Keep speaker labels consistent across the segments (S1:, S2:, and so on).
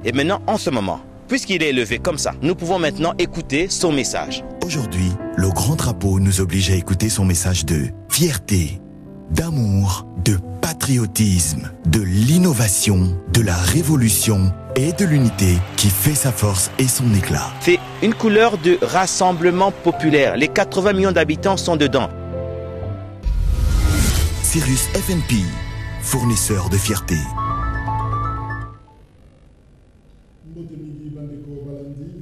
S1: Et maintenant, en ce moment, puisqu'il est élevé comme ça, nous pouvons maintenant écouter son message.
S2: Aujourd'hui, le grand drapeau nous oblige à écouter son message de fierté, d'amour, de patriotisme, de l'innovation, de la révolution et de l'unité qui fait sa force et son éclat.
S1: C'est une couleur de rassemblement populaire. Les 80 millions d'habitants sont dedans.
S2: Sirius FNP, fournisseur de fierté.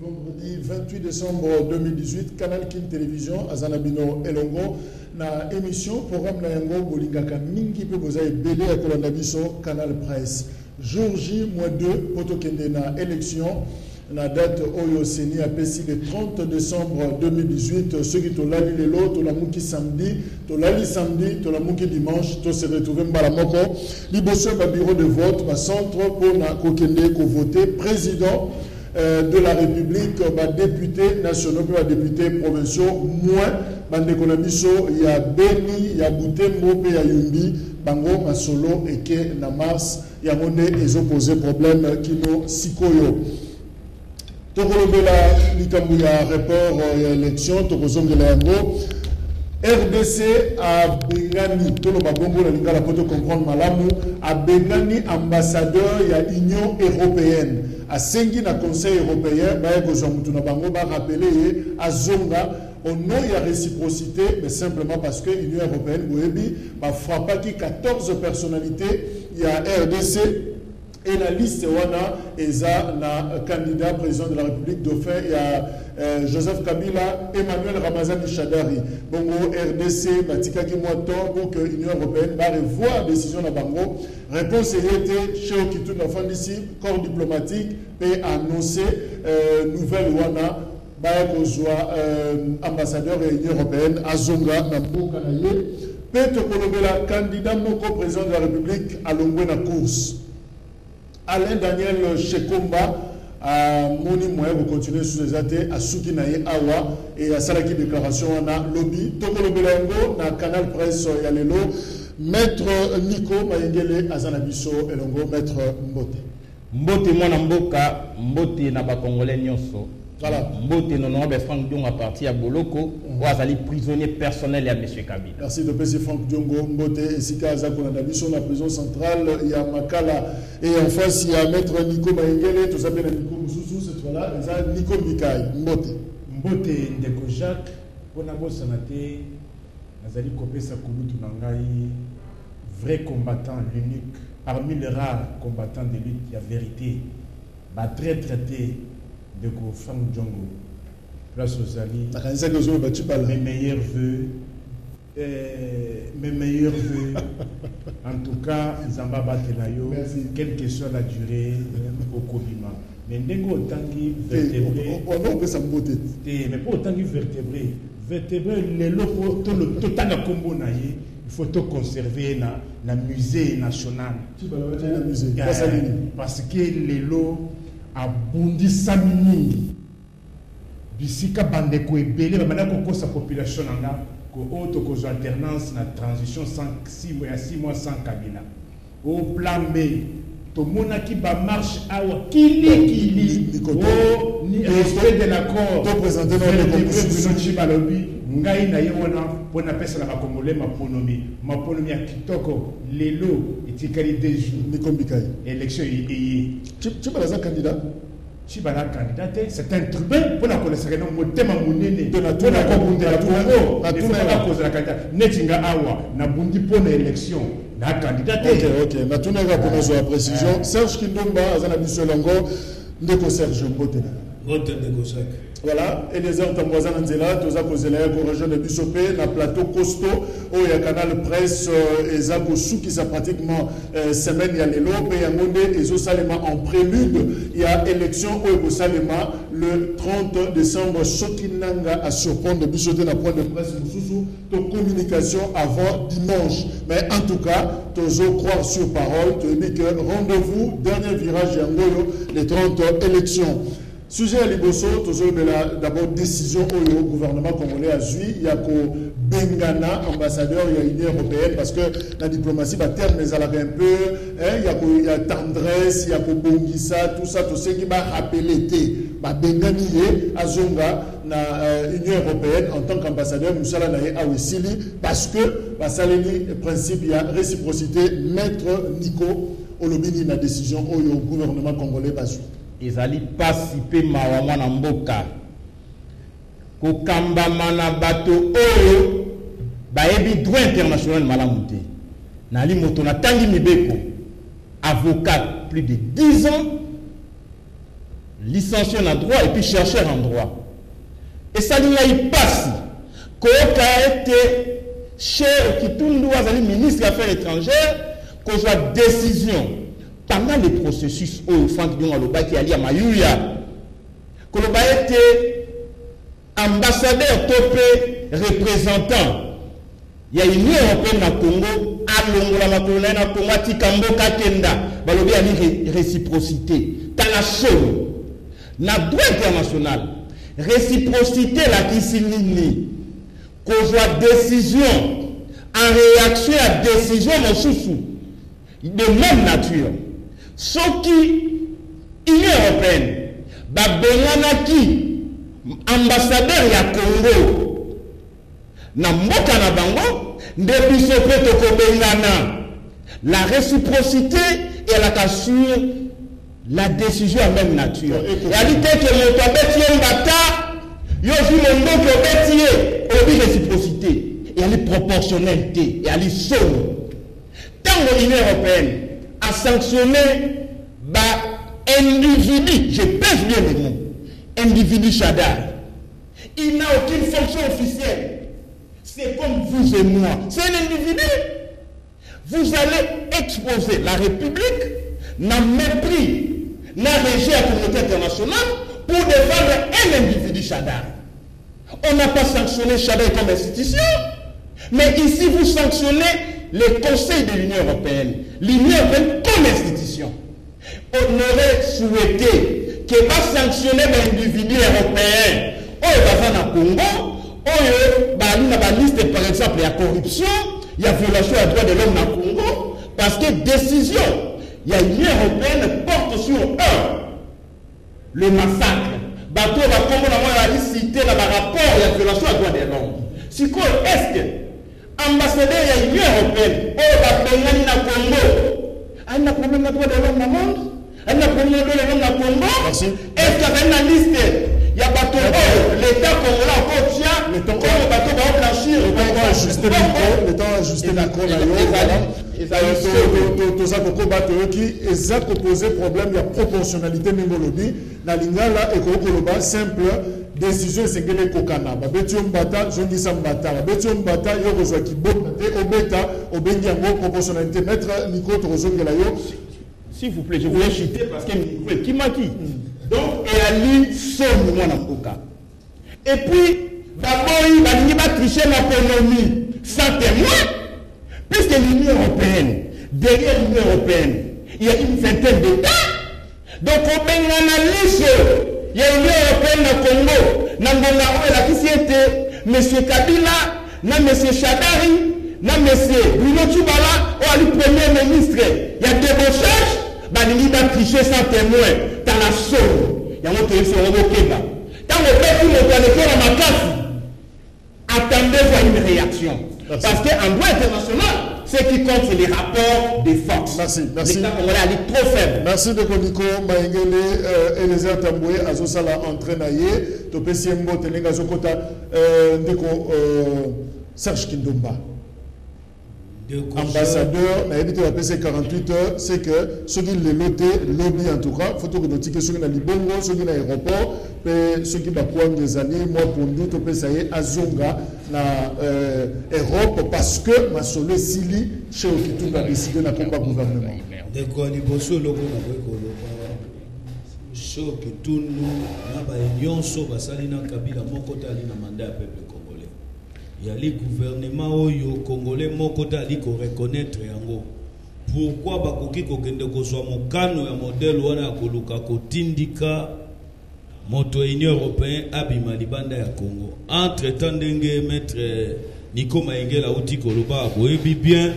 S3: Vendredi 28 décembre 2018, Canal King Télévision, Azanabino Elongo, na émission, programme na yango, Bolingaka Mingi pe boza ebele ya kolanda biso Canal Presse. Jour J, mois 2, poto kende na élection, na date Oyo Seni apesi le 30 décembre 2018, ceux qui tolali lelo, tolamuki samedi, tolali samedi, tolamuki dimanche, to se retrouver mbalamoko, liboso ba bureau de vote, ba centre pour na kokende ko voter président de la République, députés nationaux, députés provinciaux, moins, il y a Beni, il y a Boutembo, il y a Yumbi, Bango, Masolo, et que na mars, il y a monnaie et opposés problèmes qui nous sikoyo. Tokolobela, Likambuya, rapport élection, Tokozongela Yango. RDC a Bengani, tout le babongo, la poto comprendre malamu, a Bengani ambassadeur, il y a Union européenne. A Sengi na Conseil européen, ba rappeler à Zonga, au nom il y a réciprocité, mais simplement parce que l'Union européenne, ba frappa qui 14 personnalités, il y a RDC. Et la liste wana eza na candidat président de la République dauphin, il y a Joseph Kabila, Emmanuel Ramazani Chadari. Bongo RDC batika ki moto pour que l'Union européenne va revoir décision na bango. Réponse était chez Okitu na fin d'ici corps diplomatique et annoncé nouvelle wana ba kozwa ambassadeur de l'Union européenne Azonga na mboka na ye. Peto kolobela candidat moko président de la République à Longwe na course. Alain Daniel Shekomba a moni moyen de continuer sous les athées à Soukinaye Awa et à Salaki déclaration on a lobby Tokolo Belango na Canal Presse Yalelo maître Nico Mayengele Azanabiso Elongo maître
S4: Mbote mwana mboka mbote na ba congolais nyonso.
S3: Voilà.
S4: Mbote nonobe Franck Diongo à partir à Boloko ou azali prisonnier personnel à monsieur Kabila.
S3: Merci de PC Franck Diongo Mbote Sika Azako na biso la prison centrale il y a Makala et en face il y a maître Nico Mayengele tout ça bien Nico Mususu cette fois-là il y a Nico Mikai Mbote
S5: Ndeko Jacques pona bossa na te azali kopesa kulutu na ngai vrai combattant l'unique parmi les rares combattants de lutte il y a vérité ba très traité de Franck Diongo, place aux alliés, mes meilleurs vœux, en tout cas, Zamba Batelayo, quelle que soit la durée au Kobima. Mais Ndego Tangi vertébré, mais pour autant que vertébré, les locaux, tout le combo naïe, il faut tout conserver dans le musée national. Parce que les lots, a bundi samini bisika bandeko ebele bamana ko sa population nanga ko auto ko alternance na transition 6 mois sans Kabila au plan B to monaki ba marche awa kili o ni respect de l'accord
S3: to présenter notre
S5: constitution balobi ngai na yona pona pesa na bakongolais maponomi ya kitoko lelo etikali des jours
S3: nikombikai
S5: élection yi
S3: Chibala candidat
S5: Chibala candidat c'est un tribun pour la connaître non motema munene de la Congo na tuna cause la candidat netinga awa na bundi pona élection na candidat.
S3: Ok. Na tuna ka pour la précision. Serge Kindomba azana biso longo ndeko Serge Mbotena. Voilà, et les heures tamboisan Nzela, toza kozela ko région de Bissopé, na plateau costaud, où il y a canal presse et Zagosu qui ça pratiquement semaine il y a les lobes et Yangonde et Salema en prélude, il y a élection au Salema le 30 décembre Sokinanga à surprendre de Bissopé na point de presse Moussousou, de communication avant dimanche. Mais en tout cas, tozo croire sur parole, tu dis que rendez-vous dernier virage Yangoyo les 30 élections. Sujet à Liboso, d'abord décision au gouvernement congolais a suivi, il y a Bengana, ambassadeur, il y a l'Union européenne, parce que la diplomatie va terme les alarmes un peu, il y a tendresse, il y a Bongissa, tout ça, tout ce qui va rappeler Bengani Azonga, na Union européenne, en tant qu'ambassadeur, Moussala Naye Awesili, parce que, le principe, il y a réciprocité, maître Nico Olobini, la décision au gouvernement congolais va suivre.
S4: Ils allaient participer à la mboka. Kokamba mana bato oyo baebi droit international malamuté. Nali moto na tangi mibeko. Avocat plus de 10 ans, licencié en droit et puis chercheur en droit. Et ça n'y passe. Koka a été cher Kitundu Azali ministre des Affaires étrangères, qu'on soit décision. Pendant le processus où Franck Dion qui allait à Mayuya, Koloba était ambassadeur topé représentant. Il y a une Union européenne au Congo, à Longola Makolena, à Congo, Tikambo, Kakenda, Balobi a dit réciprocité. Dans la chose, dans le droit international, réciprocité la Kissinini, qu'on soit décision en réaction à décision mon sous de même nature. Ce qui Union européenne, Babenganaki, ambassadeur ya Congo, na mboka na bango, depuis ce la réciprocité et la cassure, la décision à même nature. Et à l'idée que mon tabetier mbata, yo vu mon nom que betier, obi réciprocité, et à la proportionnalité, et à la somme. Tant l'Union européenne a sanctionné individu, je pèse bien les mots, individu Chadar. Il n'a aucune fonction officielle. C'est comme vous et moi. C'est un individu. Vous allez exposer la République dans le mépris, dans la communauté internationale pour défendre un individu Chadar. On n'a pas sanctionné Chadar comme institution, mais ici vous sanctionnez le Conseil de l'Union européenne, l'Union européenne comme institution. On aurait souhaité que va sanctionner l'individu européen. On est dans le Congo, on est dans la liste par exemple, il y a corruption, il y a violation des droits de l'homme dans le Congo, parce que décision, il y a l'Union européenne porte sur le massacre. Bateau va comme on a cité dans le rapport, il y a violation des droits de l'homme. Si quoi est-ce que ambassadeur de l'Union européenne, au Congo, elle n'a pas problème de droit de l'homme dans le monde, elle n'a pas problème de droit de l'homme dans le Congo. Est-ce qu'il y a une liste? Il y a bateau, l'État congolais encore tient, comme le bateau va blanchir.
S3: Le temps ajusté micro ils ont posé problème de proportionnalité Mingolobi. Dans l'Ingala et Kokoloba, simple décision c'est que les Kokana. Babetium Bata, Jondissa Mbata, Babetium Bata, Yorozaki Bote, Obeta, Obengiango, proportionnalité. Maître Nico Torozo Gelayo.
S4: S'il vous plaît, je voulais chuter parce que qui m'a dit. Donc, et à lui, seul moi dans Koka. Et puis, d'abord, il va tricher l'économie sans témoin, puisque l'Union européenne, derrière l'Union européenne, il y a une vingtaine d'États. Donc, on met une analyse. Il y a l'Union européenne au Congo, Nangonga, qui était M. Kabila, M. Chadari, M. Bruno Tchoubala, ou le Premier ministre. Il y a des recherches. Il va tricher sans témoin dans la somme. Il y a un autre qui se revoque. Quand le peuple est dans ma classe, attendez voir une réaction. Merci. Parce qu'en droit international, ce qui compte, c'est les rapports de force.
S3: Merci. Merci.
S4: L'État congolais est trop faible.
S3: Merci de Koniko, Maïngele, Eliezer Tamboué, Azosala entraînaye, Topesiembo, Tenega Zokota, Ndeko, Serge Kindomba. ambassadeur na évité la PC 48 heures, c'est que ceux qui les loté lobby en tout cas, photo que notifier ceux qui na libongo, ceux qui na aéroport, ceux qui ba quoi des années, moi pour nous to pe ça y azonga na Europe parce que ma solo sili chez qui a décidé na pas gouvernement.
S6: De quoi ni bosso loko na ko choc tout nous na ba nyonso basali na kabila moko tali na mandat ya peuple congolais. Il y a les gouvernements oyo congolais moko tali ko reconnaître yango. Pourquoi bakoki ko kende ko so mokano ya modèle wana koluka ko tindika moto union européen abima libanda ya Congo. Entre temps ndenge maître Nico Maengela uti koloba boyebi bien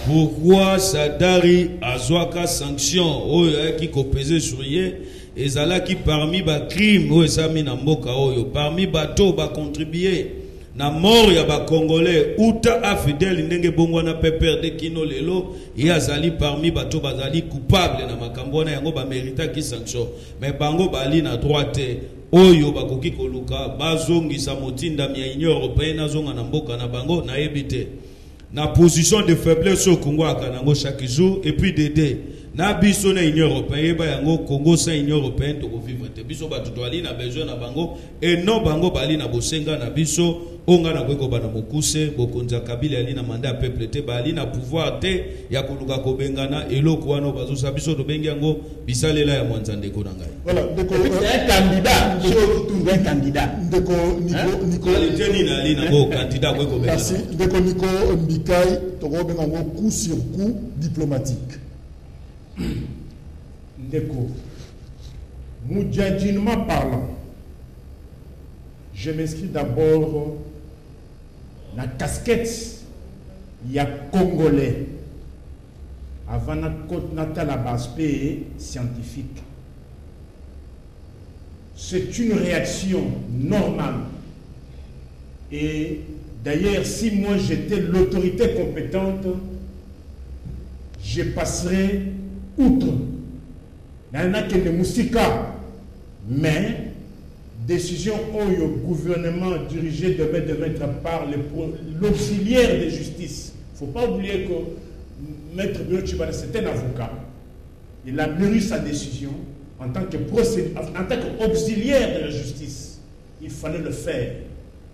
S6: pourquoi Sadari azwaka sanction oyo qui ko peser sur ye ezalaki parmi ba crime oyo sami na mboka oyo parmi bato ba contribuer na mort ya ba congolais uta afidèle ndenge bongo na pepper de kino lelo et azali parmi bato bazali coupable na makambo na yango ba mérita ki sanction mais bango bali na droite oyo bakoki koluka bazongisa motinda ya union européenne azonga na mboka na bango na ebite na position de faiblesse au Congo akanango chaque jour et puis dédé na biso na union européenne ba yango Congo sa union européenne to vivre te biso ba tutwali na besoin na bango et non bango bali na bosenga na biso onga na kweko bana mokuse bokonza kabila ali na mandat peuple te bali na pouvoir te ya koluka ko bengana eloko wana bazo sa biso to bengi yango bisalela ya mwanzande ko ngai
S3: voilà
S4: c'est un candidat tout un candidat
S3: ndeko Nico
S6: teni na ali na go candidat kweko bengana
S3: merci ndeko Nico Mbikai to go benga ngo coup sur coup diplomatique
S5: ndeko mujadjinement parlant. Je m'inscris d'abord la casquette ya congolais avant na côte natale à aspect scientifique. C'est une réaction normale. Et d'ailleurs, si moi j'étais l'autorité compétente, je passerais outre. Il y en a qui ne moussika, mais décision où le gouvernement dirigé devait être par l'auxiliaire de justice. Il ne faut pas oublier que Maître Bruno Tshibala, c'est un avocat. Il a mûri sa décision en tant qu'auxiliaire de la justice. Il fallait le faire.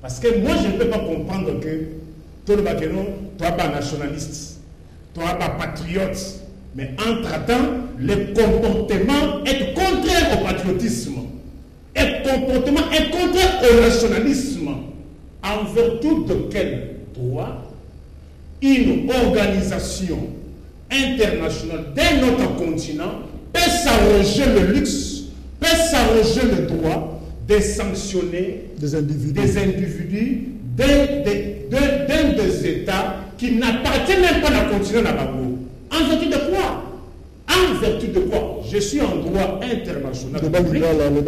S5: Parce que moi, je ne peux pas comprendre que tout le monde, toi, pas nationaliste, toi, pas patriote, mais entre-temps, le comportement est contraire au patriotisme. Un comportement est contraire au nationalisme. En vertu de quel droit une organisation internationale d'un autre continent peut s'arroger le luxe, peut s'arroger le droit de sanctionner des individus d'un des États qui n'appartient même pas à la continent Nabango. En vertu de quoi? En vertu de quoi? Je suis en droit international public.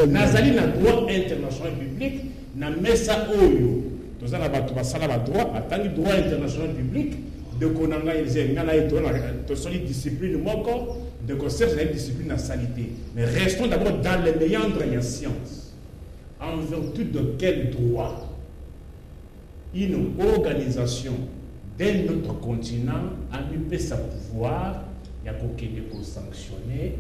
S5: Nazali na droit international public. Na mesa oyo. Tozana ba droit, atali droit international public. De konanga ngana eto na tosoli discipline moko, de concert la discipline na salité. Mais restons d'abord dans les méandres de la science. En vertu de quel droit une organisation d'un autre continent a mis sa pouvoir, il y a pour sanctionner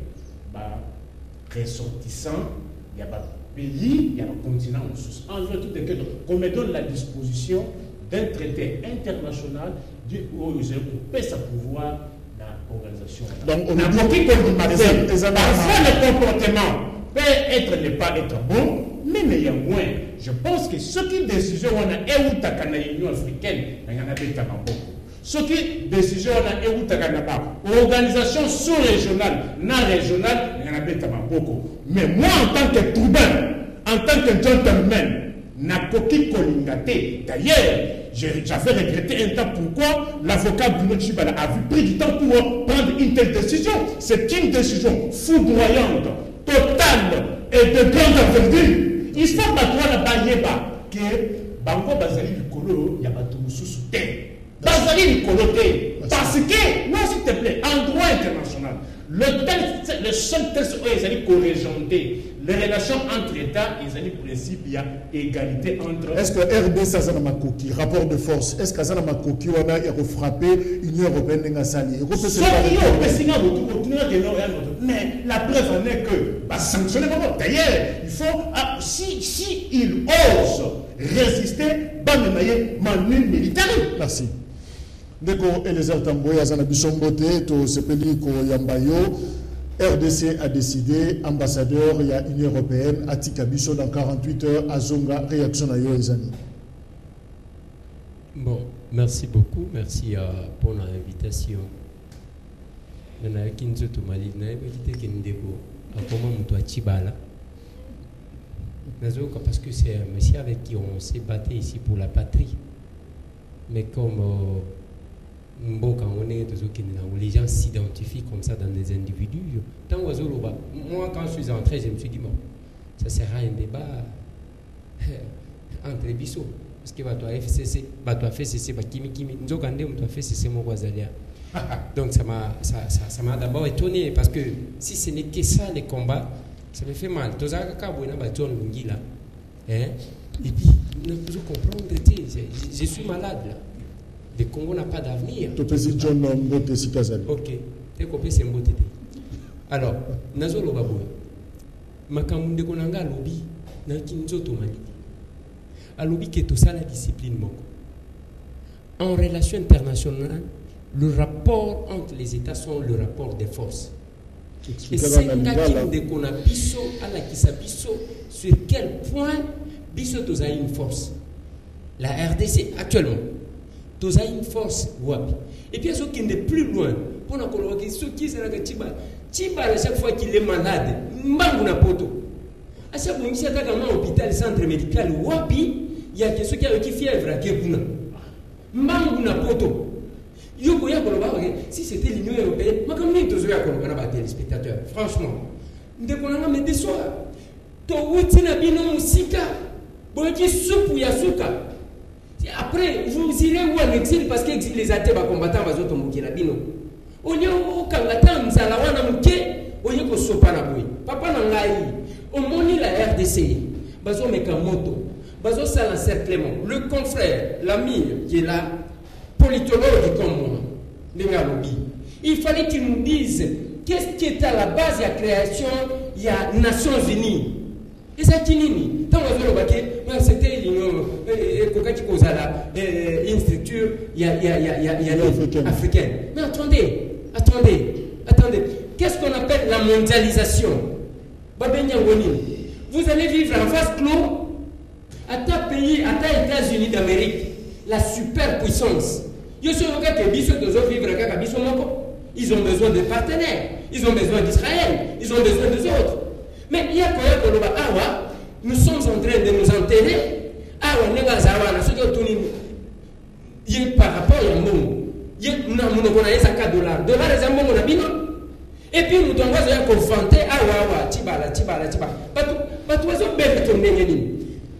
S5: les ressortissants, il y a des pays, il y a un continent en vertu de quel droit qu'on me donne la disposition d'un traité international où il peut sa pouvoir dans l'organisation. Donc, on a compris que parfois le comportement peut être ne pas être bon, mais il y a moins. Je pense que ce qui décision on a éouta na Union africaine, il y en a des beaucoup. Ce qui décision on a éouta na organisation sous-régionale, régionale, il y en a des beaucoup. Mais moi en tant que troubain, en tant que gentleman, n'a coquille colingate. D'ailleurs, j'avais regretté un temps pourquoi l'avocat Bruno Tshibala a pris du temps pour prendre une telle décision. C'est une décision foudroyante, totale et de grande envergure. Il faut pas toi la bailleba que bango bazali likolo ya bato mususu te. Bazali likolo te. Parce que, non s'il te plaît, en droit international, le seul texte où ils allaient corriger les relations entre États, ils ont un principe, il y a égalité entre...
S3: Est-ce que RDC a un coquille, rapport de force, est-ce qu'il y a un coquille où on a frappé l'Union européenne dans la salle?
S5: Mais la preuve en est que, bah, sanctionner vraiment. D'ailleurs, il faut, si il ose résister, bah, manu militaire.
S3: Merci. Dès que Eliezer Tamboy a un bisomboté, to sepeli ko yambayo, RDC a décidé, ambassadeur, il y a Union européenne, Atika Bisso dans 48 heures, à Zonga, réaction à Yoezani.
S7: Bon, merci beaucoup, merci pour l'invitation. Parce que c'est un monsieur avec qui on s'est battu ici pour la patrie. Mais comme les gens s'identifient comme ça dans des individus, moi quand je suis entré, je me suis dit, bon, ça sera un débat entre les bisous. Parce que tu as fait ceci, donc ça m'a d'abord étonné parce que si ce n'est que ça les combats, ça me fait mal. Et puis, vous comprenez, je suis malade là. Le Congo n'a pas d'avenir. Ok, c'est un beau tété. Alors, Nazolo Baboua, Makamunde Konanga lobby, Nakinzo Tomani. A lobby qui est tout ça la discipline moko. En relation internationale, le rapport entre les États sont le rapport des forces. Et c'est un gars qui a biso, à la qui biso, sur quel point biso a une force. La RDC actuellement. Tous a une force wapi. Et puis ceux qui n'est plus loin pour nous coloquer ceux qui sont là Tiba à chaque fois qu'il est malade mbangu na poto à chaque fois qu'il attaque un hôpital centre médical wapi il y a ceux qui ont qui fièvre à Kebuna mbangu na poto yoko ya koloba si c'était l'Union européenne ma comme ni tozo ya koloba na ba téléspectateurs franchement ndekona me déçoit to wuti na bino musika boki soupu ya suka. Après, vous irez où en exil parce que les athées combattants vont se moquer la bino. On y a au Kangata, Mzalawana Mouké, on y a au Sopanaboui. Papa Nangaï, on moni la RDC, Bazo Mekamoto, Bazo Salan Clermont, le confrère, l'ami qui est là, politologue comme moi, Nengalobi. Il fallait qu'il nous dise qu'est-ce qui est à la base de la création, il y a Nations Unies. Et ça qui nini tant que c'était une structure africaine. Mais attendez. Qu'est-ce qu'on appelle la mondialisation? Vous allez vivre en face clos à ta pays, à ta États-Unis d'Amérique, la superpuissance. Ils ont besoin de partenaires, ils ont besoin d'Israël, ils ont besoin des autres. Mais il y a quoi nous sommes en train de nous enterrer. Par rapport à nous, il y a $4. Et puis nous devons confronter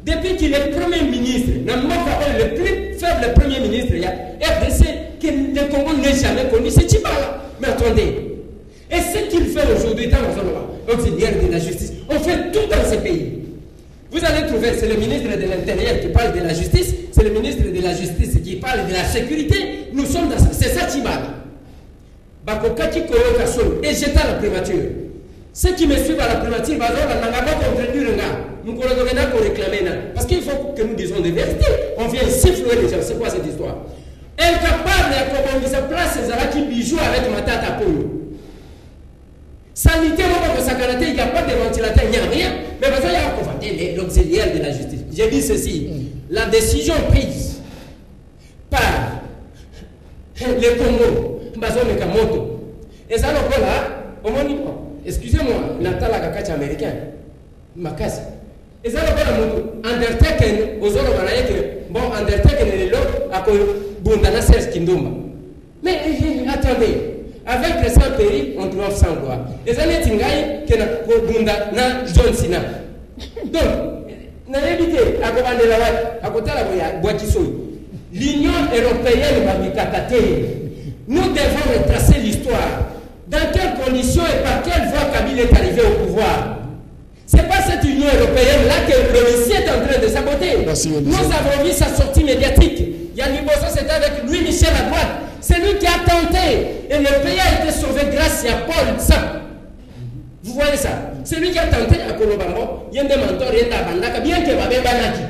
S7: depuis qu'il est Premier ministre, le plus faible Premier ministre, il y a RDC que le Congo n'a jamais connu, c'est Tchibala. Mais attendez, et ce qu'il fait aujourd'hui dans la auxiliaire de la justice, on fait tout dans ce pays. Vous allez trouver, c'est le ministre de l'Intérieur qui parle de la justice, c'est le ministre de la Justice qui parle de la sécurité. Nous sommes dans ça. C'est ça Tchibala. Bakokaki Koyo Kasolo, et j'étais à la primature. Ceux qui me suivent à la primature, nous réclamer. Parce qu'il faut que nous disions des vérités. On vient siffler les gens. C'est quoi cette histoire? Incapable de comment sa place, c'est qui bijou avec ma tata Polo. Sanitaire, il n'y a pas de ventilateur, il n'y a rien. Mais il y a convoqué l'auxiliaire de la justice. J'ai dit ceci. La décision prise par le Congo, Bazo Mekamoto, et ça, excusez-moi, Natala Kakachi américain, Makasi. Et ça, Undertaken, aux autres, bon, Undertaken est là, à Bundana Serge Kindomba. Mais attendez. Avec le sang péri, on triomphe sans gloire. Les années Tingaï, qui n'a pas na John Sina. Donc, n'a évité, à commander la côté de la Boitisoy. L'Union européenne va m'y. Nous devons retracer l'histoire. Dans quelles conditions et par quelle voie Kabila est arrivé au pouvoir? C'est pas l'Union européenne, là que le Russie est en train de saboter. Nous avons vu sa sortie médiatique. Yannick Bosso, c'était avec Louis Michel à droite. C'est lui qui a tenté. Et le pays a été sauvé grâce à Paul Tsap. Vous voyez ça? C'est lui qui a tenté à Kolobango. Il y a des mentors, il y a des bandaka, bien que Babé Banaki.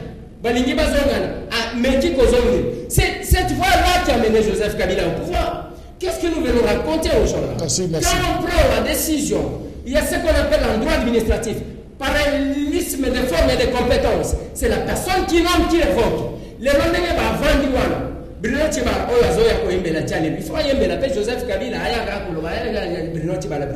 S7: Balingi Bazongana, à Meki Kozongi. C'est cette voie-là qui a mené Joseph Kabila au pouvoir. Qu'est-ce que nous venons raconter aujourd'hui? Quand on prend la décision, il y a ce qu'on appelle en droit administratif, parallélisme de forme et de compétences. C'est la personne qui nomme qui révoque. Les Rwandais va vendre voilà. Bruno Tibala, oh Azoya Koimbela Tchane, il faut Yembela, Joseph Kabila, Ayaga Kouloba, Bruno Tibala,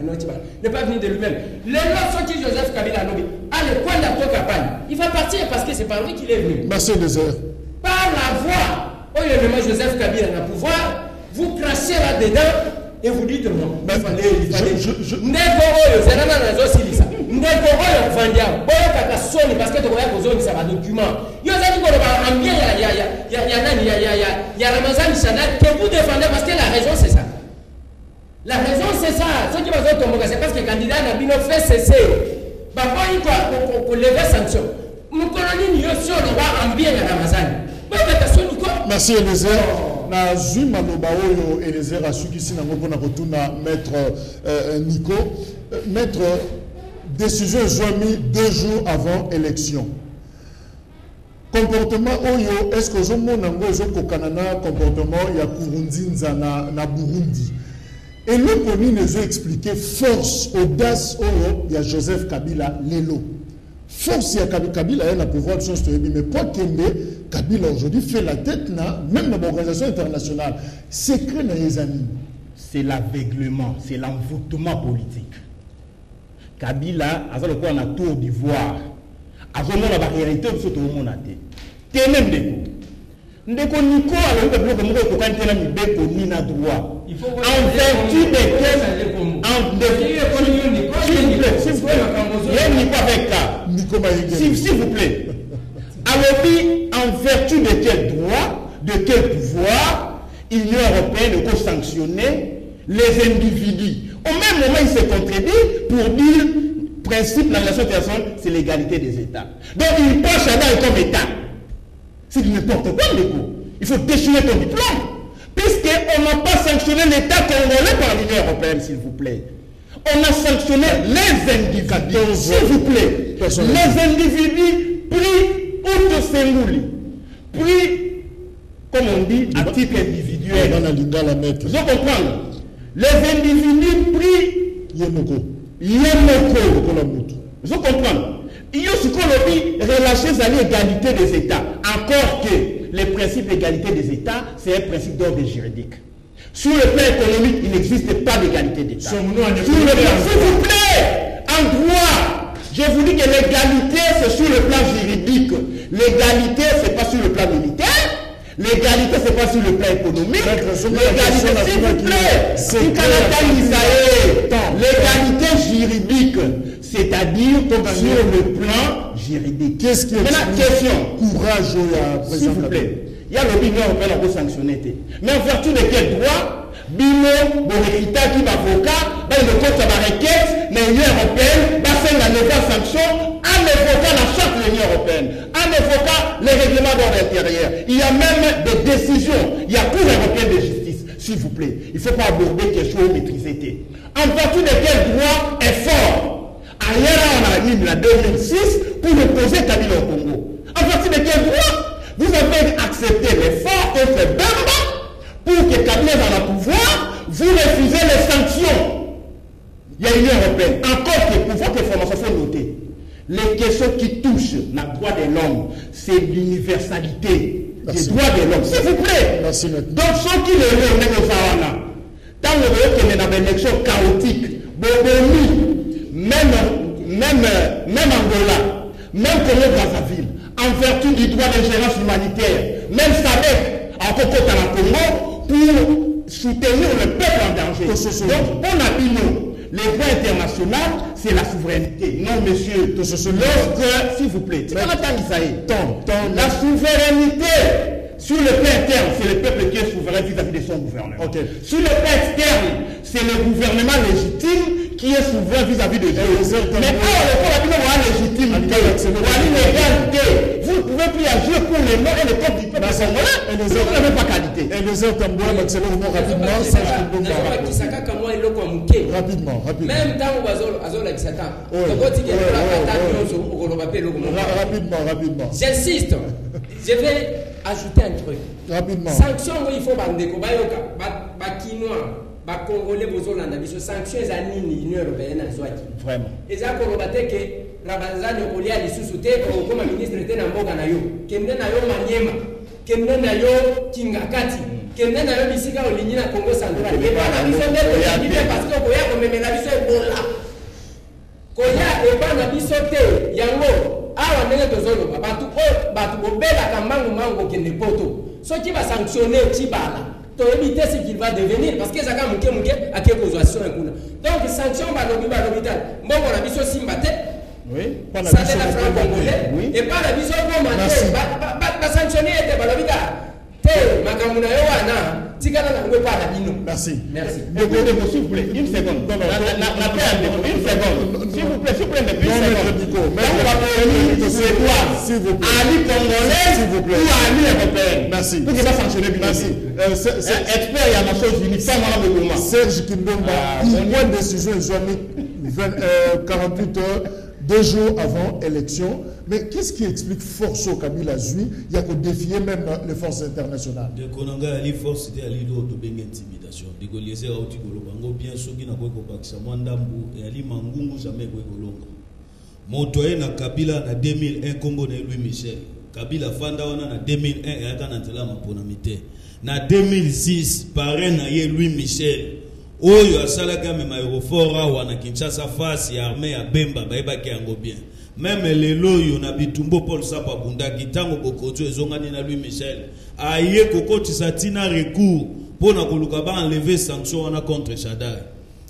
S7: n'est pas venu de lui-même. Les lois sont qui Joseph Kabila Nobi. Allez, quoi la campagne? Il va partir parce que c'est par lui qu'il est venu.
S3: Merci Désert.
S7: Par la voix, oh il Joseph Kabila a le pouvoir, vous crachez là-dedans et vous dites non. Il fallait. Parce que tu vois que ça va document. Il y a Ramazan Chanel que vous défendez parce que la raison c'est ça. La raison c'est ça. Ce qui va se tomber, c'est parce que le candidat n'a pas fait cesser. Pour lever sanction. Nous connaissons le bien
S3: merci Eliezer. Na Zuma Lobaoyo Eliezer a su qu'ici n'a pas retourna maître Nico. Maître, décision mis 2 jours avant élection. Comportement Oyo, est-ce que Zomo Nango Zoko Kanana comportement il y a Kurundinza na Burundi. Et le premier nous a expliqué force, audace Oyo, il y a Joseph Kabila Lelo. Force, il y a Kabila, il y a le pouvoir de son story, mais pas Kembe, Kabila aujourd'hui fait la tête, même dans l'organisation internationale. Secret dans les amis.
S4: C'est l'aveuglement, c'est l'envoûtement politique. Kabila, a le quoi en a tour d'ivoire. A vraiment la réalité de ce tout le monde a été. T'es même déco. Ndeko Nico, alors que vous avez quand tu as mis Beko Nina droit. En vertu desquels. S'il vous plaît. Alors, en vertu de quel droit, de quel pouvoir, l'Union européenne peut sanctionner les individus. Au même moment, il se contredit pour dire principe de la relation internationale, c'est l'égalité des États. Donc, il prend Chadal comme État. C'est n'importe quoi, Ndeko. Il faut déchirer ton diplôme. Puisqu'on n'a pas sanctionné l'État congolais par l'Union européenne, s'il vous plaît. On a sanctionné les individus, s'il vous plaît. Les individus pris outre Sengouli, pris, comme on dit, à titre individuel. Vous comprenez? Les individus pris Yemoko. Vous comprenez? Il y a ce qu'on dit, relâcher à l'égalité des États. Encore que le principe d'égalité des États, c'est un principe d'ordre juridique. Sur le plan économique, il n'existe pas d'égalité d'État. Sur le plan, s'il vous plaît, en droit, je vous dis que l'égalité, c'est sur le plan juridique. L'égalité, c'est pas sur le plan militaire. L'égalité, c'est pas sur le plan économique. L'égalité, s'il vous plaît, c'est l'égalité juridique, c'est-à-dire sur le plan juridique.
S3: Qu'est-ce qui est
S4: maintenant, question.
S3: Courage,
S4: s'il vous plaît. Il y a l'opinion européenne pour sanctionner. Mais en vertu de quel droit, Bino, Borikita, qui va avocat, il le compte à la requête, mais l'Union européenne, va faire la nouvelle sanction en évoquant la charte de l'Union européenne, en évoquant les règlements d'ordre intérieur. Il y a même des décisions. Il y a Cour européenne de justice. S'il vous plaît, il ne faut pas aborder quelque chose maîtrisé. En vertu de quel droit est fort? Ailleurs, on a mis la 2006 pour opposer Kabila au Congo. En vertu de quel droit? Vous avez accepté l'effort contre Bamba pour que Kabila dans le pouvoir, vous refusez les sanctions. Il y a l'Union européenne. Encore que pouvoir que formation faut noter. Les questions qui touchent le droit de l'homme, c'est l'universalité des droits de l'homme. S'il vous plaît.
S3: Merci.
S4: Donc, ceux qui le veulent, tant que vous avez une élection chaotique, même Angola, même Congo-Brazzaville, en vertu du droit d'ingérence humanitaire, même SADC, en Congo, pour soutenir le peuple en danger. Donc, pour Nabino, les droits internationaux, c'est la souveraineté. Non, monsieur, lorsque, s'il vous plaît, la souveraineté, sur le plan interne, c'est le peuple qui est souverain vis-à-vis de son gouverneur.
S3: Okay.
S4: Sur le plan externe, c'est le gouvernement légitime qui qui est souverain vis-à-vis de Dieu. Mais or, le corps légitime, vous ne pouvez plus agir pour les noms et les peuples du peuple congolais. Vous n'avez pas qualité.
S3: Et les autres tambours, rapidement, rapidement.
S7: Même dans
S3: Rapidement.
S7: J'insiste, je vais ajouter un truc.
S3: Rapidement.
S7: Sanction, il faut bandeko, Bakinois, Congolais, Bozolanda, biso sanctions à l'Union européenne à Zouaki.
S3: Vraiment.
S7: Et ça, qu'on va dire que Rabazan Yokolia, les sous-soutés, comme ministre était dans Boganayo, Kemden Nayo Maniema, Kemden Nayo Kingakati, Kemden Nayo Bisika au Ligne Congo Central. Et pas la vision d'être parce que Koya, comme la vision est bon là. Koya, et pas la vision de Yango. Ah, on est dans Zolo, Batu Bela Kamango Mango Kenepoto. Ce qui va sanctionner Tibala. Pour éviter ce qu'il va devenir, parce que ça va mouké à quelle position. Donc, sanction, l'hôpital. Bon, on a vu ça Simbate.
S3: Oui, pas la
S7: ça c'est la franc congolais. Et pas la vision pour
S3: Merci.
S7: Ma sanctionner était pas l'hôpital. Makamuna Yoana, Tigana n'a pas la bino.
S3: Merci.
S7: Merci.
S4: S'il vous plaît, une seconde. Une seconde. S'il vous plaît, une seconde.
S3: S'il vous plaît.
S4: Ali congolais ou Ali européenne.
S3: Merci.
S4: Donc il va sanctionner bien.
S3: Merci.
S4: Expert, il y a ma chose unique. Ça, moi, le gouvernement.
S3: Serge Kindomba, point de décision islamique 48 heures, 2 jours avant élection. Mais qu'est-ce qui explique force au Kabila Zui? Il y a qu'à défier même les forces internationales.
S6: De Konanga, ali force c'était ali lo to benga intimidation. De Goliaser auti golobango bien soki na kweko bakisa mwandambu et ali mangungu jamais kweko longa. Motoye na Kabila na 2001 kombo na Louis Michel. Kabila fanda wana na 2001 yaka na tela mapona mite. Na 2006 parrain na ye Louis Michel. Oyo asalaka me aéroport wana Kinshasa face ya armée ya Bemba baebaki yango bien. Même les loyaux na bitumbo Paul Sapa Bunda kitango bokoto ezongani na Louis Michel aye kokoti satina recours pour na koluka ba enlever sanction wana contre Chadar.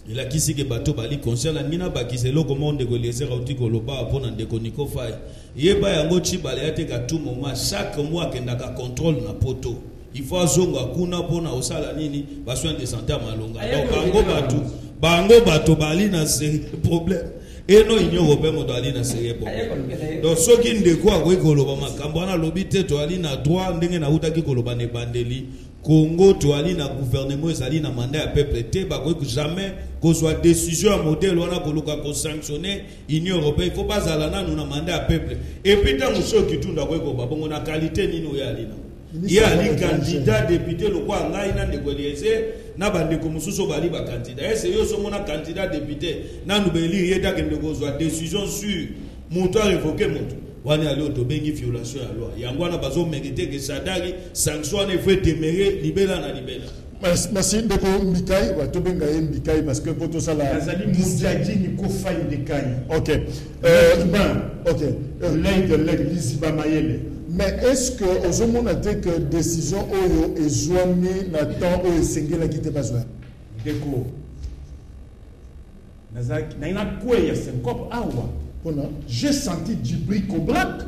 S6: Il a kisi ke bato bali conscient la nina bakiselo comment de Goliaser auti koloba pour na ndeko Nico Fay. Yeba yango chi bale yate ka tout moment chaque mois kendaka contrôle na poto. Il faut azonga kuna pona osala nini ba soin de santé à malonga. Donc bango bato bali na c'est problème. Et non, Union européenne doit aller dans ces problèmes. Donc, ceux qui ne croient pas que Kambana lobite to ali na droit ndenge na uta ki koloba ne bandeli Congo to ali na gouvernement ezali na mandat ya peuple te ba ko jamais ko soit décision à modèle wana ko luka ko sanctionner Union européenne. Il faut pas ala na na mandat ya peuple. Et puis tant ceux qui tunda ko ba bongo na qualité nino ya ali na. Il y a les candidats députés le quoi ngai na de Goliaser na bande ko mususo bali ba candidat. Est-ce yo so mona candidat député na nous beli yeda ke ndeko zo décision sur monto révoquer monto. Wani ali otobengi violation ya loi. Yango na bazo mériter que Sadari sanction ne fait demeurer libéral na libéral.
S3: Merci ndeko Mbikai wa tobenga Mbikai parce que poto sala
S5: Azali Moudjadji ko fay de Kany.
S3: OK. OK.
S5: L'œil de l'église Bamayele.
S3: Mais est-ce que aux hommes on a dit que décision oyo ezwami na temps oyo sengela qui te besoin
S5: Deko Nazaki na ina kwe ya syncope awa. J'ai senti du bric-au-brac.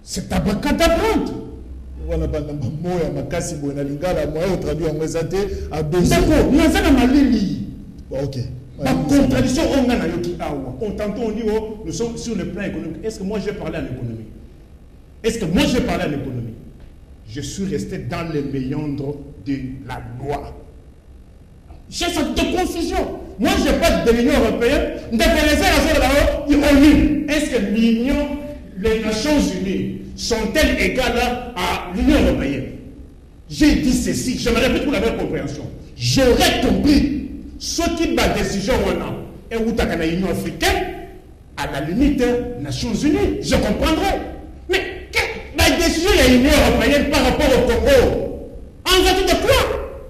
S5: C'est abracadabrante.
S3: Wana bana moya makasi bona lingala moya traduit en mezate à deux.
S5: D'accord, nazana malili.
S3: OK.
S5: La contradiction on a yoki awa. On tantôt on dit oh, nous sommes sur le plan économique. Est-ce que moi j'ai parlé en économie? Est-ce que moi j'ai parlé en économie? Je suis resté dans les méandres de la loi. J'ai senti de confusion. Moi je parle de l'Union européenne. Est-ce que l'Union, les Nations Unies sont-elles égales à l'Union européenne? J'ai dit ceci, je me répète pour la même compréhension. J'aurais compris ce qui ma décision et où tu as l'Union africaine, à la limite, Nations Unies, je comprendrais. Mais ma décision de l'Union européenne par rapport au Congo, en fait de quoi?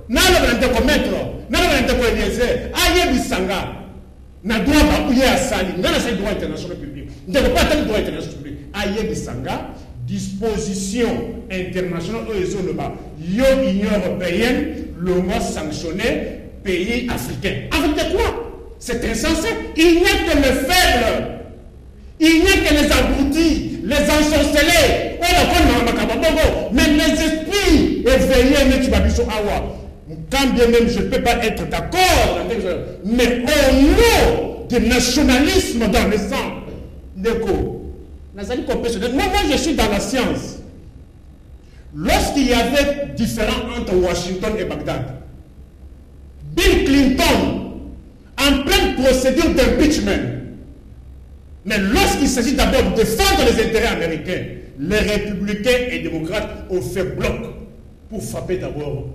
S5: N'a pas de commettre, n'a pas de commettre, aïe bisanga, n'a droit pas ouiller à Sali, n'a pas de droit international public, n'a pas de droit international public, aïe bisanga, disposition internationale Union européenne, le mot sanctionné, pays africains. Avec de quoi? C'est insensé. Il n'y a que les faibles, il n'y a que les abrutis, les ensorcelés, mais les esprits éveillés, mais tu vas awa. quand bien même je ne peux pas être d'accord, mais au nom du nationalisme dans le sang, moi je suis dans la science. Lorsqu'il y avait différends entre Washington et Bagdad, Bill Clinton, en pleine procédure d'impeachment, mais lorsqu'il s'agit d'abord de défendre les intérêts américains, les républicains et démocrates ont fait bloc pour frapper d'abord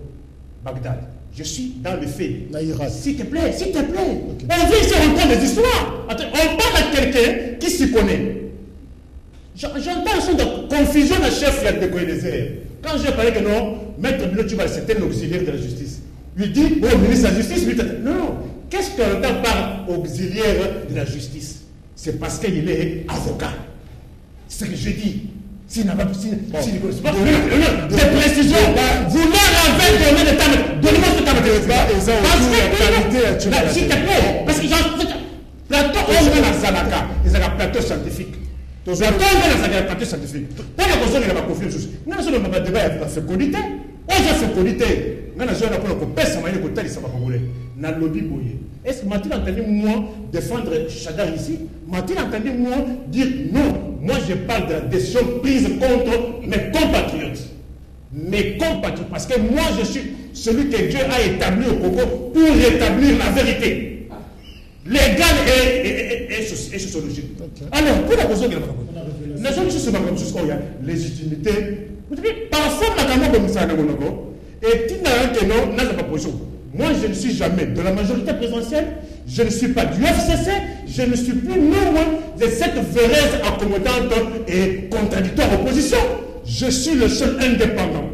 S5: Bagdad. Je suis dans le fait. S'il te plaît, s'il te plaît. Okay. On vient ici entendre des histoires. On parle à quelqu'un qui s'y connaît. J'entends un son de confusion de chef de Koénézer. Quand j'ai parlé que non, Maître Bilo, tu vas c'était l'auxiliaire de la justice. Il dit, oh, ministre de la justice, lui, non. Qu'est-ce qu'on entend par auxiliaire de la justice? C'est parce qu'il est avocat. C'est ce que je dis. S'il n'a pas des précisions, vous l'avez donné le temps. Donnez-moi ce temps de s'il te plaît, parce que Platon, on est dans Zalaka, ils ont un plateau scientifique. Platon, on est dans un plateau scientifique. Pour la personne qui n'a pas confiance, nous avons un débat avec la fécondité. On a fécondité. Nous avons un pèse à manier de côté, ça va pas rouler. N'a lobby boyé. Est-ce que m'a-t-il entendu moi défendre Chadar ici? M'a-t-il entendu moi dire non? Moi je parle de la décision prise contre mes compatriotes. Mes compatriotes. Parce que moi je suis celui que Dieu a établi au Congo pour rétablir la vérité. Légale et sociologique. Okay. Alors, pour la question de la légitimité, parfois, moi, je ne suis jamais de la majorité présidentielle, je ne suis pas du FCC, je ne suis plus loin de cette véreuse accommodante et contradictoire opposition. Je suis le seul indépendant.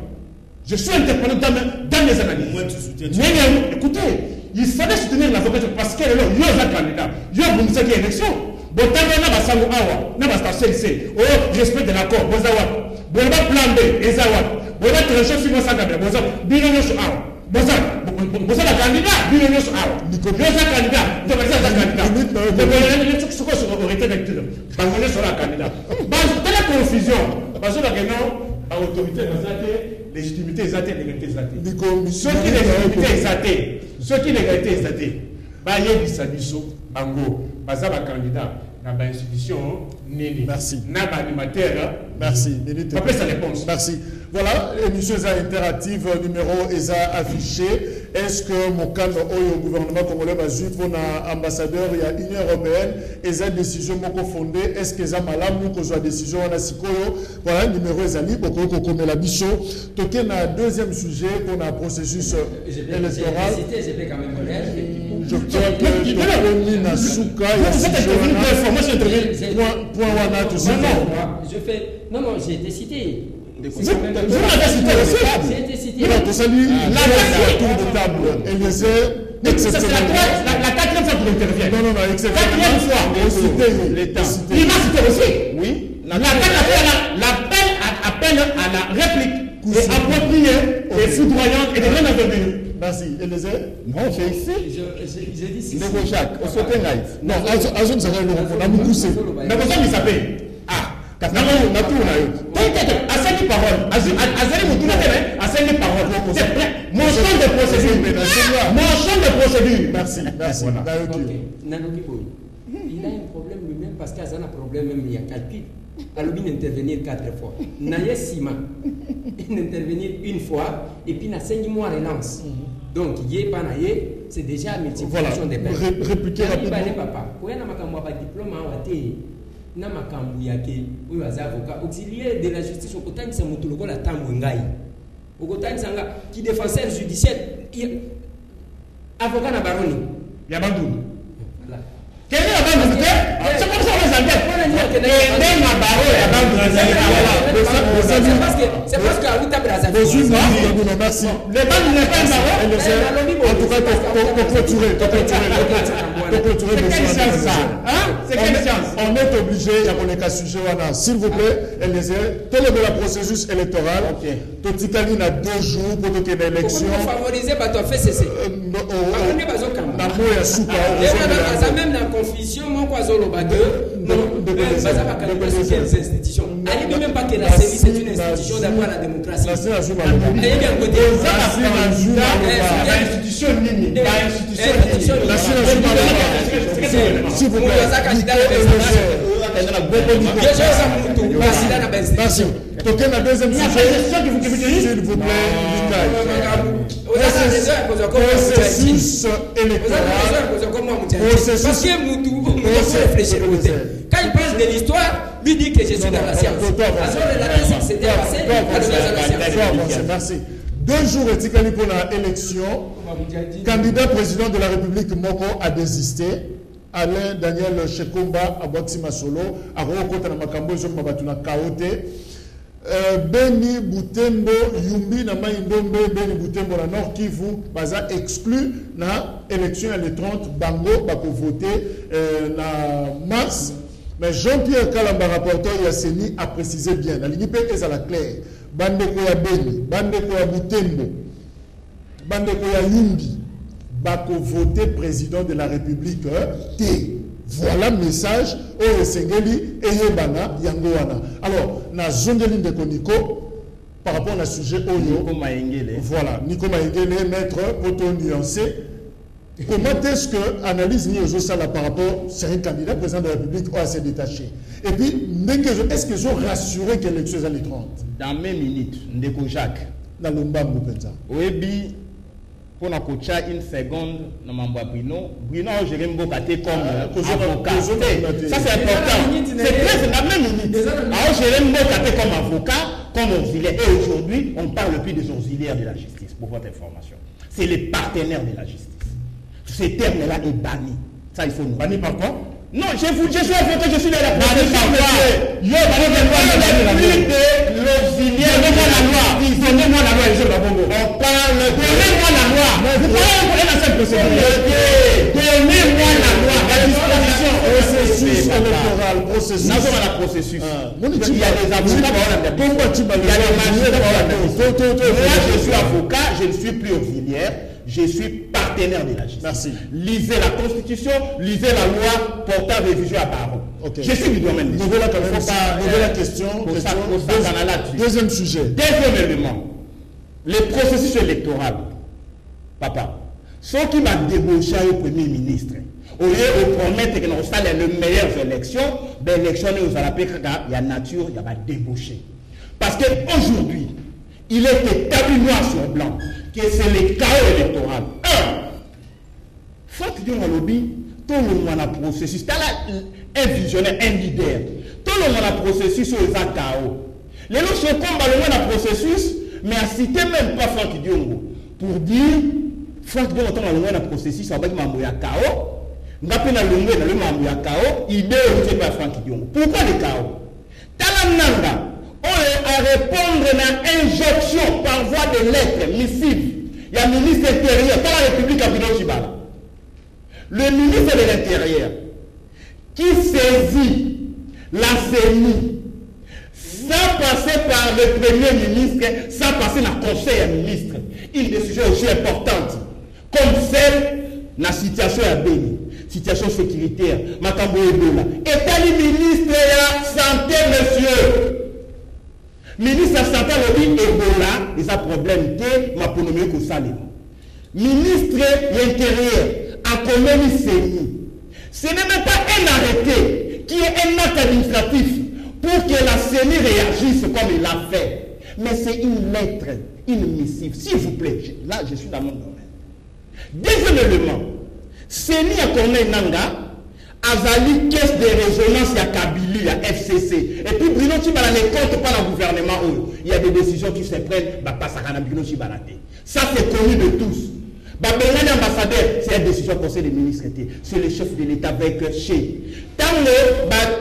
S5: Je suis indépendant dans mes analyses.
S6: Moi, tu soutiens.
S5: Mais écoutez, il fallait soutenir l'avocat parce qu'elle est là, il y a un candidat, il y a une élection. Botanga na basango awa, na bastation ici. Oh, respect de l'accord, bozawa. Boza plan B, ezawa. Boza tranché sur moi ça boza. Bino no awa. Boza la candidat, bino no awa. Boza candidat, donc ça candidat. Donc les trucs sont sur autorité d'acteur. Bangolais sur la candidat. Bas telle confusion. Parce que non, autorité nazate, légitimité ezate, légalité ezate. Ceux qui légitimité ezate, ceux qui légalité ezate. Ba yebisa biso bango. Bazaba candidat dans l'institution Nini.
S3: Merci.
S5: N'a pas animateur.
S3: Merci.
S5: Après sa réponse.
S3: Merci. Voilà, l'émission interactive numéro ESA affiché. Est-ce que mon cadre au gouvernement congolais va suivre pour ambassadeur il y a Union européenne ESA décision beaucoup fondée. Est-ce que ESA malam nous soit décision on a sikoyo. Voilà, numéro ESA libre pour qu'on la bicho. Toqué un deuxième sujet qu'on a processus électoral. Je crois que Tokoni Nasuka point wana tout ça.
S7: Non, j'ai été cité.
S5: Vous l'avez cité aussi.
S7: J'ai été cité.
S3: La tour de table.
S5: C'est la quatrième fois qu'il intervient.
S3: Non,
S5: quatrième fois.
S3: L'État.
S5: Il m'a cité aussi.
S3: Oui.
S5: L'appel appelle à la réplique et appropriée et foudroyante et de rien à venir.
S3: Merci. Eliezer?
S8: Non, j'ai ici.
S7: J'ai dit si.
S8: Ndeko Jacques, au sauté naïf.
S3: Non, Azon Zara, on a beaucoup poussé.
S5: Mais vous il s'appelle. Ah, non, Assani parole. Azali Moutouna, Assani parole. Mon champ de procédure. Mon champ de procédure.
S3: Merci.
S7: Nanoki Boy. Il a un problème lui-même parce qu'il a un problème même, il y a calcul. Alors, il intervenir 4 fois. Naye Sima, il intervenir une fois, et puis il a 5 mois relance. Donc, il pas naye, c'est déjà multiplication des peines.
S3: Répliquer rapidement.
S7: Papa, pour un diplôme en Wate, na makambu yake, ou avocat auxiliaire de la justice, au côté de Samutuluko, la Tambungai. Au côté de Sanga, qui défenseur judiciaire, avocat na baroni.
S5: Yabandou. Quel est la bande de c'est comme ça on les entend.
S7: C'est parce qu'à Outa Brazzaville.
S3: Merci.
S5: Les bandes ne pas
S3: en tout cas, pour clôturer.
S5: C'est quelle science?
S3: On est obligé, il y a un sujet, s'il vous plaît, Eliezer, tout le processus électoral, Totikani a 2 jours pour qu'il y ait une élection.
S7: Pour favoriser, tu as fait cesser.
S3: Dans moya suka
S7: ça même la confusion mon quoi zoloba que ça va calculer les institutions ali même pas que la CENI c'est une institution d'après la démocratie et bien côté
S4: institution nini
S3: si vous plaît merci toke na deuxième sujet s'il vous plaît processus électoral
S7: parce que Moutou réfléchir quand il parle de l'histoire lui dit que je suis dans la science
S3: merci 2 jours etikali pour la élection candidat président de la République Moko a désisté. Alain Daniel Shekomba Abwati Masolo a rencontré na makambo zo mabatuna kaote Beni Butembo Yumbi na Maindombe Beni Butembo na Nord Kivu baza exclu na élection le 30 bango bako voter na mars mais Jean-Pierre Kalamba rapporteur ya CENI a précisé bien la ligne pe ezala claire bandeko ya Beni bandeko ya Butembo bandeko ya Yumbi bako voter président de la République T. Voilà le message au Sengeli et Yebana Yangoana. Alors, na zongeli de Koniko par rapport à sujet Oyo. Voilà, Nico Maengele, maître, pour nuancer. Comment est-ce que analyse ni aux sala par rapport à un candidat président de la République ou à s'est détaché? Et puis, est-ce qu'ils ont rassuré que l'élection est à 30?
S4: Dans mes minutes, Ndeko Jacques.
S3: Dans le Mbambo Penza.
S4: Oui, pour na kocha une seconde na mambo Bruno géré Mbokate comme avocat. Ça c'est important. C'est presque la même minute. Alors géré Mbokate comme avocat, comme auxiliaire. Et aujourd'hui, on parle plus des auxiliaires de la justice, pour votre information. C'est les partenaires de la justice. Ce terme-là est banni. Ça, il faut nous.
S3: Banni par quoi?
S4: Non, je suis avocat, je suis dans la profession. L'auxiliaire, donnez-moi la loi. Donnez-moi la loi, on parle. Donnez-moi la loi. Vous parlez dans cette procédure. Donnez-moi la loi. La disposition.
S3: Processus électoral. Processus.
S4: Nous sommes à la processus. Il y a des avocats. Il y a des magistrats. Moi, je suis avocat, je ne suis plus auxiliaire. Je suis partenaire de la justice. Merci. Lisez la Constitution, lisez la loi portant révision à barreau. Okay. Je suis du domaine des
S3: nouvelle question. Deuxième sujet.
S4: Deuxième élément. Le processus électoral. Papa, ce qui m'a débauché au Premier ministre, au lieu de promettre que nous allons les meilleures élections, l'élection nous allons il y a nature, il y a débauché. Parce qu'aujourd'hui, il est établi noir sur blanc que c'est le chaos électoral. Faut que nous lobby, tout le monde a processus. Un visionnaire, un leader. Tout le monde a processus sur les chaos. Les gens se combattent le monde a processus, mais à citer même pas Franck Diongo pour dire Franck Diongo a le monde a processus avec Mambo ya chaos. Ngapena le monde le Mambo ya chaos. Idée c'est pas Franck Diongo. Pourquoi le chaos? Talananga. On a répondre à injonction par voie de lettres, missive. Il y a le ministre intérieur, pas la République à Bruno Chibala. Le ministre de l'Intérieur qui saisit la CENI sans passer par le Premier ministre, sans passer dans le Conseil des ministres, une décision aussi importante, comme celle de la situation à Béni, situation sécuritaire, Makambo Ebola. État le ministre de la Santé, monsieur. Ministre de la Santé a dit Ebola, et ça problème de ma ponomie que ça. Ministre de l'Intérieur a commis CENI. Ce n'est même pas un arrêté qui est un acte administratif pour que la CENI réagisse comme il l'a fait. Mais c'est une lettre, une missive. S'il vous plaît, là je suis dans mon domaine. Deuxième élément, CENI a connu Nanga. Azali caisse de résonance à Kabylie, à FCC. Et puis Bruno Chibala ne compte pas le gouvernement. Il y a des décisions qui se prennent, pas ça à Bruno Chibala. Ça c'est connu de tous. Bengali ambassadeur, c'est une décision du Conseil des ministres. C'est le chef de l'État avec chez. Tant que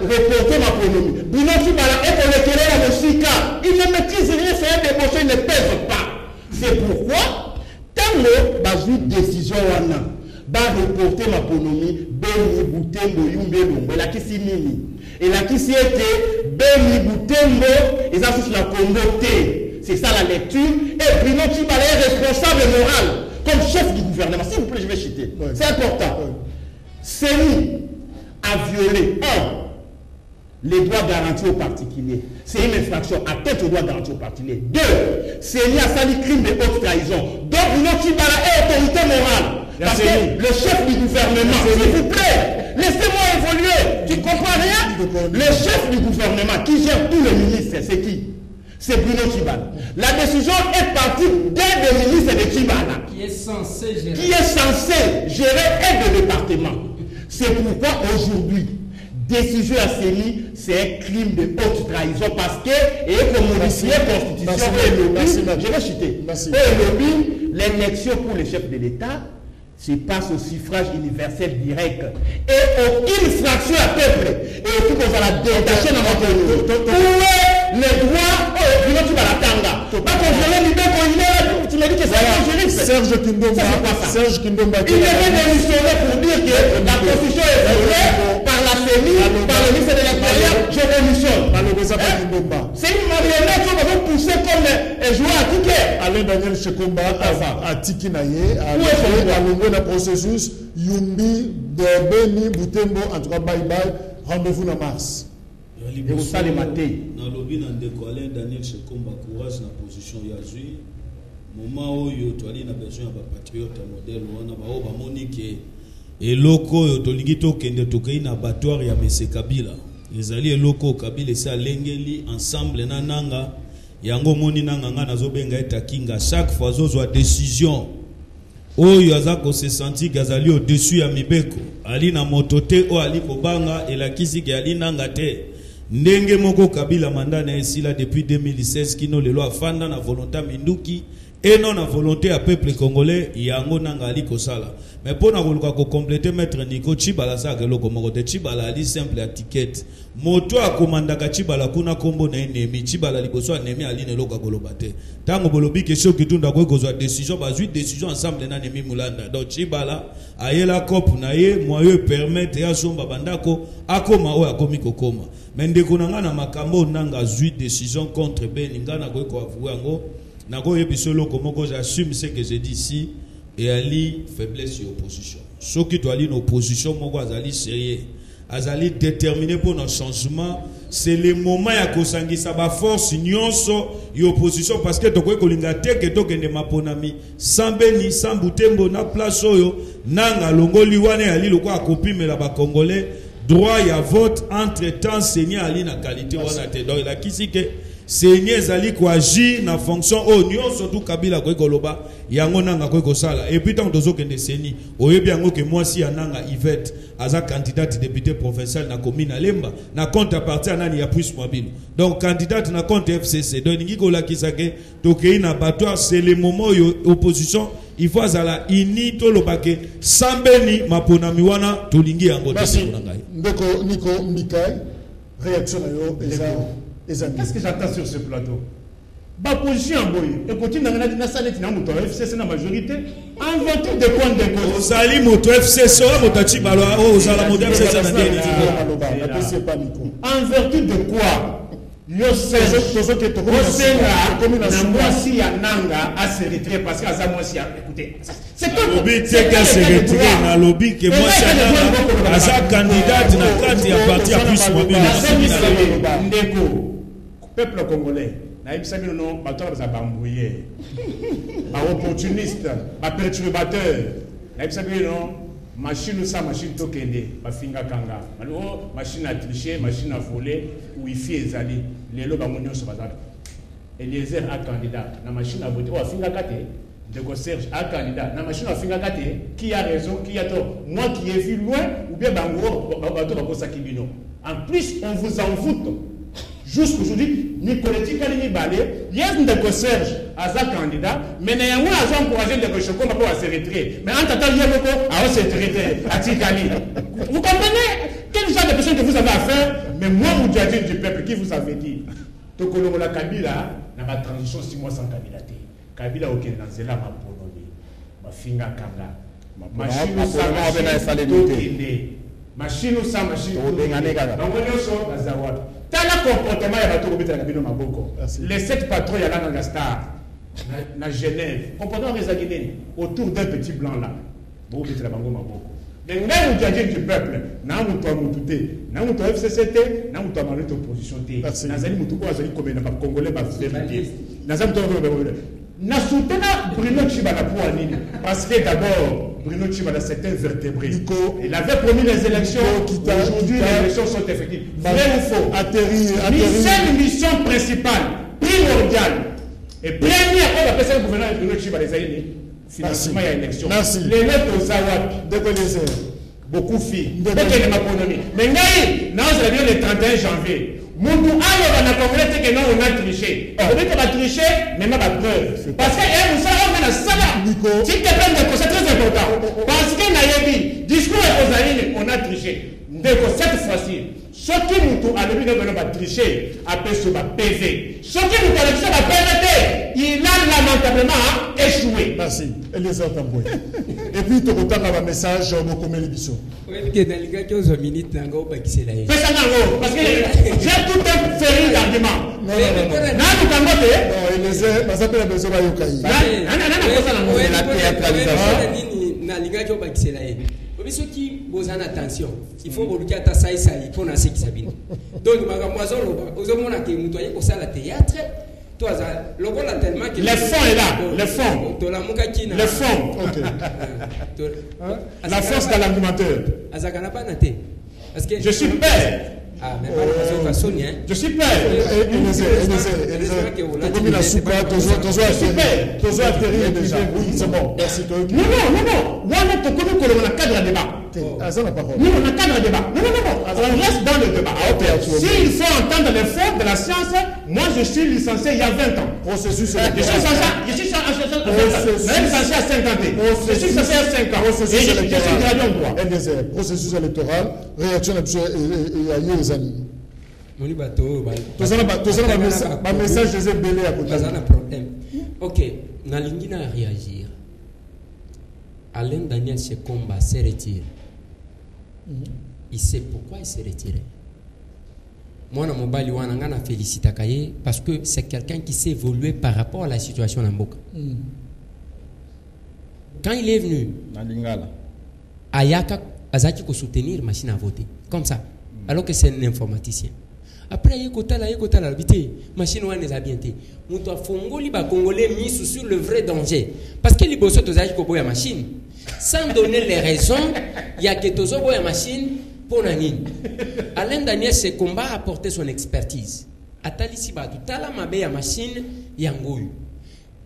S4: reporter ma pronomie. Bruno Chibala est pour le querer à Mosika. Il ne maîtrise rien, c'est un débauché, il ne pèse pas. C'est pourquoi, tant que une décision reporter ma pronomie. Beni Butembo Yumbe Lombo la kisi nini et la kisi était Beni Butembo et ça c'est la Congo T. C'est ça la lecture et Bruno Chibala est responsable moral comme chef du gouvernement, s'il vous plaît, je vais citer.
S3: Ouais.
S4: C'est important.
S3: Ouais.
S4: CENI a violé, les droits garantis aux particuliers. C'est une infraction à tête aux droits garantis aux particuliers. 2, CENI a sali crime de haute trahison. Donc, Bruno Tshibala est autorité morale. Parce que le chef du gouvernement, s'il vous plaît, laissez-moi évoluer. Tu comprends rien? Le chef du gouvernement qui gère tous les ministres, c'est qui? C'est Bruno Tshibala. La décision est partie d'un des ministres de Tshibala.
S7: Qui est censé gérer.
S4: Qui est censé gérer aide de département. C'est pourquoi aujourd'hui, décision à CENI, c'est un crime de haute trahison parce que, et comme modifié constitution, je vais citer, l'élection pour le chef de l'État se passe au suffrage universel direct. Et aucune fraction à peuple. Et tout qu'on va la détacher dans notre pays. Où est le droit au Bruno Tshibala Tanga? Pas qu'on viole l'idée, tu me dis que c'est un juriste.
S3: Serge Kindomba. Serge Kindomba.
S4: Il est démissionné pour dire que la constitution est violée par la CENI, par le ministre de l'Intérieur. Je démissionne. C'est une marionnette qu'on va pousser comme un joueur à ticket.
S3: Alain Daniel Shekomba a tiki naye, a longué le processus. Yumbi, Beni, Boutembo, en tout cas, bye bye. Rendez-vous en mars.
S4: Et vous savez, maté.
S6: Dans le lobby, Alain Daniel Shekomba, courage dans la position Yazui. Moment où tu as besoin d'un patriote modèle, on a Monique et loko Tolingito Kende Tokeina abattoir ya M. Kabila. Les alliés locaux Kabila et ça Lengeli ensemble Nananga. Yango moni nanga nazo benga etakinga chaque fois zozo décision. Oyo azako se senti gazali au-dessus ya mibeko. Ali na motote o ali kobanga elakisi ke ali nanga te. Ndenge moko Kabila mandana esila depuis 2016 kino lelo afanda na volonté minduki et non la volonté à peuple congolais yango nanga ali kosala. Mais pour na koluka ko compléter maître Nico Tshibala sa kelo ko moko te Tshibala ali simple à ticket. Moto akomandaka Tshibala kuna kombo na ennemi Tshibala liboso ennemi ali ne loka koloba te. Tango bolobi question kitunda ko kozwa décision bazui décision ensemble na ennemi mulanda. Donc Tshibala ayela cop na ye moyo permettre ya somba bandako akoma o akomi kokoma. Mais ndeko nanga na makambo nanga zui décision contre Beninga na ko avouer ngo na ko yebisolo komoko j'assume ce que j'ai dit ici. Et ali faiblesse et opposition. Ceux qui doivent aller en opposition, moi azali sérieux, azali déterminé pour notre changement. C'est le moment ya kosangi sa ba force nyonso et opposition parce que toko kolinga te que toko ne maponami sambeni sambutembo na place oyo nanga longoli wane ali loko akopimela ba congolais droit ya vote entre temps seigneur ali na qualité wana te donc la kisike Seigneur zali ko agir na fonction oignon surtout Kabila ko koloba yango nanga ko sala et puis tant tozo kende seni oyebi yango ke moi si ananga Yvette aza candidate député provincial na commune Lemba na compte à partir nani ya plus mobile donc candidate na compte FCC donc ningi ko la kisake to kei na battoir c'est le moment yo opposition il faut azala ini to lobake sambeni maponami wana to lingi yango te ngai
S3: ndeko Nico Mbikai réaction yo ezao.
S5: Qu'est-ce que j'attends sur ce plateau? Ma position en boy. Et continue dans la salle de la FCC, la majorité. En vertu de quoi de quoi?
S6: Aux alliés, moto FCC, motachi balo, aux alliés, FCC,
S5: en vertu de quoi? Yo Serge, na mwasi ya nanga a se retirer parce que aza mwasi ya écoutez. C'est tout.
S6: Lobby teka se retirer na lobby que mwasi ya nanga aza candidate na carte ya parti ya plus mobile.
S5: Ndeko peuple congolais na ibisa bino non bato za bambouyer. Ba opportuniste, ba perturbateur. Na ibisa bino machine sa machine tokende ba finga kanga. Malo machine à tricher, machine à voler, wifi ezali. Lelo bango nyonso bazaka. Eliezer a candidat na machine à voter o finga kate. De Serge a candidat na machine à finga kate. Qui a raison, qui a tort? Moi qui ai vu loin ou bien bango bato bakosa kibino. En plus on vous en fout. Jusqu'aujourd'hui, ni politique ni balé, yes de Serge à sa candidat, mais néanmoins à encouragé de Chokoma pour se retirer. Mais en attendant, il y a beaucoup à se retirer à Tikali. Vous comprenez quel genre de personne que vous avez à faire? Mais moi, vous dites du peuple qui vous avait dit, Tokolo la Kabila n'a pas transition 6 mois sans Kabila. Kabila auquel dans Zela ma ponomi, ma finga kanga, machine ou sa machine, Tala comportement ya bato kobeta na bino maboko. Les 7 patrons ya la star. na Genève, comprenons les Guinée, autour d'un petit blanc là. Bon, mais la bango maboko. Mais même le du peuple, n'a pas moutouté, n'a pas FCCT, n'a pas mal d'opposition. Nazali Moutouko, Nazali comme n'a pas congolais, ma vérité. Nazali Moutouko, n'a soutenu Bruno Tchibala pour Anine. Parce que d'abord, Bruno Tchibala c'était vertébré. Il avait promis les élections. Aujourd'hui, les élections sont effectives. Vrai ou faux? Seule mission principale, primordiale et première, on appelle ça le gouvernement de Bruno Tchibala, les aïeux. Financement et élection.
S3: Merci.
S5: Les lettres aux Awapi. Beaucoup de filles. Mais non, c'est bien le 31 janvier. Moutou, alors, on a compris que non, on a triché. On dit qu'on va tricher, mais on a preuve. Parce que, on a ça. Si tu prends c'est très important. Parce que, Nayebi, discours aux aïeux, on a triché. Donc, cette fois-ci, ce qui nous a levé de tricher, après ce va PV. Ce qui nous a levé de PVT, il a lamentablement échoué.
S3: Merci. Eliezer Tamboué. Et puis, tu retournes à un message au Mokomé Libiso.
S7: Oui, que dans les gars qui ont 1 minute, fais
S5: ça dans parce que j'ai tout un série d'arguments. Non,
S3: Eliezer, ça peut être besoin de Yokaï.
S7: Ceux qui posent attention, il faut que vous fassiez ça pour nous qui savent. Donc, vous avez pour ça le théâtre.
S5: Le fond est là. Le fond. Le fond. La force de l'argumentaire. Je suis père. Je suis père. C'est bon. Merci. Non. On a cadre débat. Nous, on a cadre débat. Non. On reste dans le débat. S'il faut entendre les fautes de la science, moi je suis licencié il y a 20 ans. Processus électoral. Je suis licencié à 50 ans. Je suis licencié à 5 ans. Et je suis gradué en droit.
S3: Processus électoral, réaction et les amis. Ma message des ébélés à côté.
S7: Ok, Nalingi n'a réagir. Alain Daniel Chekomba s'est retiré. Il sait pourquoi il s'est retiré. Moi, je me félicite parce que c'est quelqu'un qui s'est évolué par rapport à la situation dans Mboka. Quand il est venu, Ayaka Azaki ko soutenir machine à voter. Comme ça. Alors que c'est un informaticien. Après, il y a l'habité. Machine ou les habités. Nous avons fongoli ba congolais mis sur le vrai danger. Parce que les bossos tozaji ko boya machine. Sans donner les raisons, il y a que tozo boya machine pour nani. Alain Daniel Chekomba a apporté son expertise. Atali si ba tout la mabe machine yangoyu.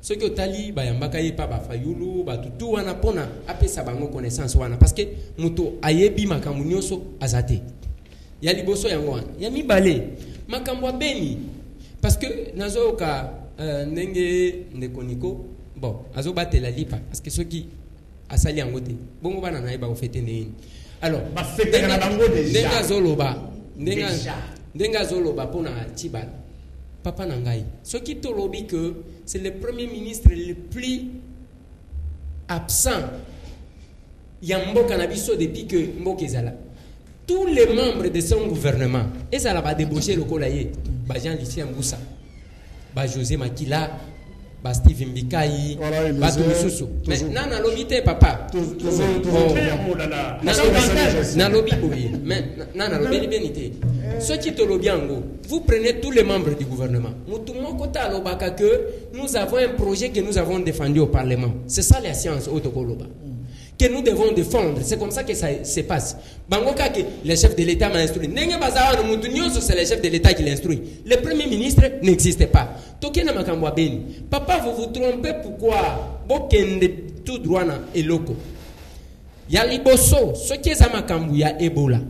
S7: Ce que Tali ba yambaka yepa ba fayulu ba tout wana pona apesa bango connaissance wana parce que muto ayebi makambu nyonso azate. Ya liboso yango wana ya mibale makambo beni parce que nazo ka ndenge ndekoniko bon azo batela lipa parce que ceux qui asali yango te bongo bana na ba ofete ne alors
S5: ba fete na bango déjà
S7: ndenga zoloba pona Tchibala papa nangai ceux qui tolobi que c'est le premier ministre le plus absent yamboka na biso depuis que mboka ezala. Tous les membres de son gouvernement, et ça va débaucher le colayer. Jean-Lucien Moussa, José Makila, Steve Mbikaï, Toumissousou. Mais non, l'obité, papa. Ceux qui te l'obéissent, vous prenez tous les membres du gouvernement. Nous avons un projet que nous avons défendu au Parlement. C'est ça la science autocoloba. Que nous devons défendre. C'est comme ça que ça se passe. Bangoka que le chef de l'État m'a instruit. C'est le chef de l'État qui l'instruit. Le premier ministre n'existe pas. Papa, vous vous trompez pourquoi Bokende tout droit na eloko. Ya liboso, ce qui est à Makambu, ya Ebola.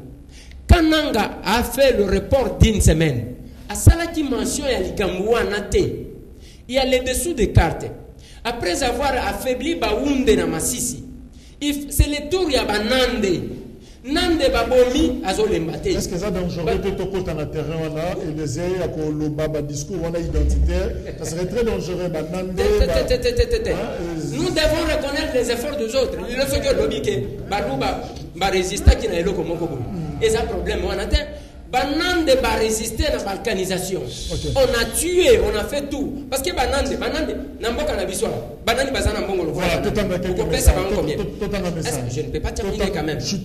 S7: Kananga a fait le report d'une semaine. À Salaki mention ya Likamboua Nate. Il y a les dessous des cartes. Après avoir affaibli Baounde na Masisi. C'est le tour ya banande. Nande babomi azolembate.
S3: Est-ce que ça dangereux de te côté dans terrain là et les airs à le baba discours on a identitaire ça serait très dangereux banande.
S7: Nous devons reconnaître les efforts des autres. Le fait que lobby que baluba ba résister qui na eloko moko bomi. Et ça problème on atteint Banande va résister à la balkanisation. On a tué, on a fait tout. Parce que Banande, Namboka Nabiswa, Banande Bazana Mbongo.
S3: Voilà, tout un
S7: Je ne peux pas terminer quand même. Je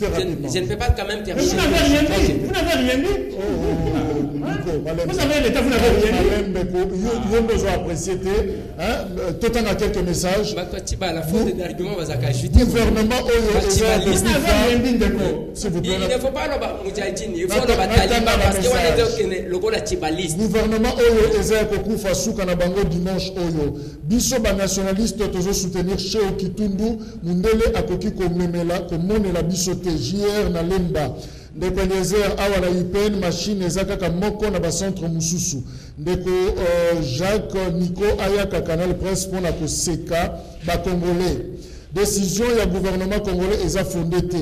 S7: ne peux pas quand même terminer.
S4: Vous n'avez rien dit. Vous n'avez rien dit. Vous avez l'État, vous n'avez rien dit.
S3: Vous nous apprécié. Tout un quelques messages.
S7: La faute d'argument va s'accrocher.
S3: Gouvernement s'il vous plaît.
S7: Il ne faut pas il faut parce que le
S3: gouvernement Oyo Ezra Kokufa Souka na bango dimanche Oyo. Biso ba nationaliste tozo soutenir Cheo Kitundu Mundele akoki komemela komonela biso te JR na Lemba. Ndeko Eliezer awa na IPN machine ezaka ka moko na ba centre mususu. Ndeko Jacques Nico ayaka Canal Presse pour na koseka ba congolais. Décision ya gouvernement congolais eza fondé te.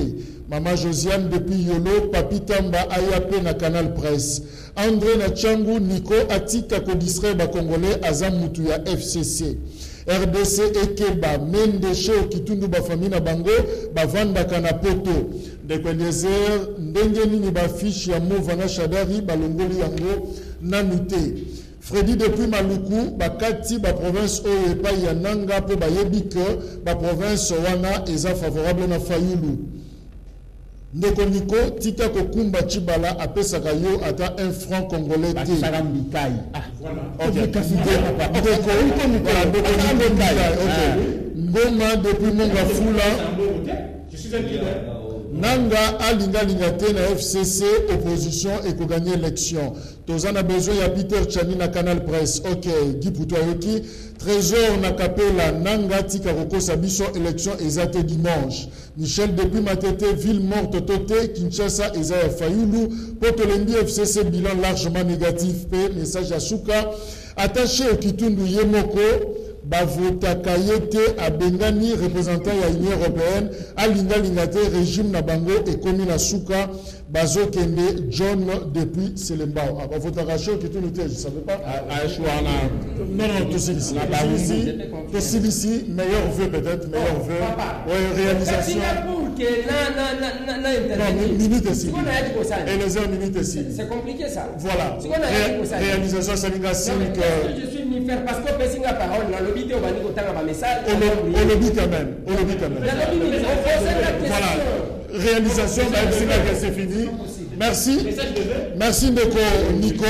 S3: Maman Josiane depuis Yolo, Papi Tamba Ayape na Canal Presse. André Nachangu Nico Atika ko distraire ba congolais azam mutu ya FCC. RDC Ekeba Mende Cheo Kitundu ba famille na bango ba vanda kana poto. De Eliezer ndenge nini ba fiche ya Movana Shadari balongoli yango nanute. Freddy depuis Maluku, Bakati, ba province Oyo et pas Yananga pour Bayebike, ba province Wana eza favorable na Fayulu. Ndeko Niko, Tika Kokumba Chibala, apesaka yo ata 1 franc congolais te.
S4: Basara Mikai.
S3: Voilà. Ok. Ndeko, Ngoma depuis Monga Fula.
S4: Je suis un killer.
S3: Nanga alinga lingate na FCC opposition et ko gagner élection. Tozana besoin ya Peter Chani na Canal Presse. OK, Guy Poutoyoki, Trésor na Kapela Nanga tika kokosa biso élection ezate dimanche. Michel depuis Matete ville morte toté Kinshasa Ezaya Fayulu Potolendi FCC bilan largement négatif pe message à Souka attaché au Kitundu Yemoko Bavota Kayete a Bengani, représentant de l'Union européenne, à Lingate, régime Nabango et commune à Souka, Bazo Kende, John depuis Selembao. Bavota Racho qui tout le temps, je ne savais pas. Non, tout ici. Tout ici, meilleur vœu peut-être, meilleur vœu. Oui, réalisation. Non, minute ici. Et les heures minutes ici.
S7: C'est compliqué ça.
S3: Voilà. Réalisation, ça veut dire que.
S7: Je suis venu faire parce que je la parole. On
S3: le dit quand même. Voilà. Réalisation, c'est fini. Merci. Merci Ndeko Nico.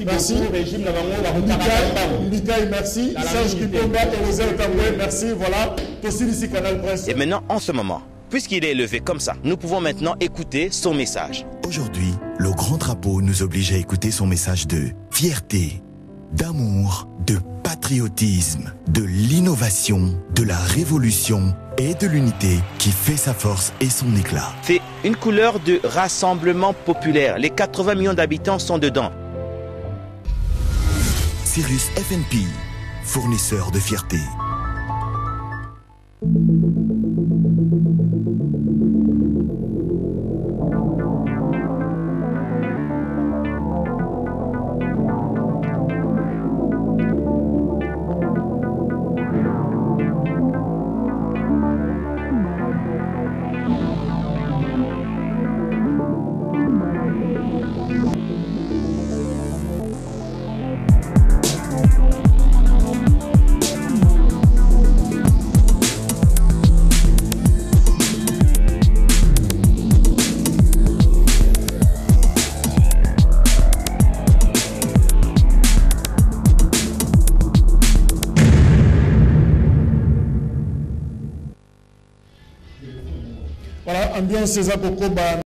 S3: Merci. Régime Mikaï, merci. Serge Kitomba et les autres, merci. Voilà. Ici, Canal Presse.
S1: Et maintenant, en ce moment, puisqu'il est élevé comme ça, nous pouvons maintenant écouter son message.
S2: Aujourd'hui, le grand drapeau nous oblige à écouter son message de fierté, d'amour, de patriotisme, de l'innovation, de la révolution et de l'unité qui fait sa force et son éclat.
S1: C'est une couleur de rassemblement populaire. Les 80 millions d'habitants sont dedans.
S2: Sirius FNP, fournisseur de fierté.
S3: Voilà, ambiance César Kokoba.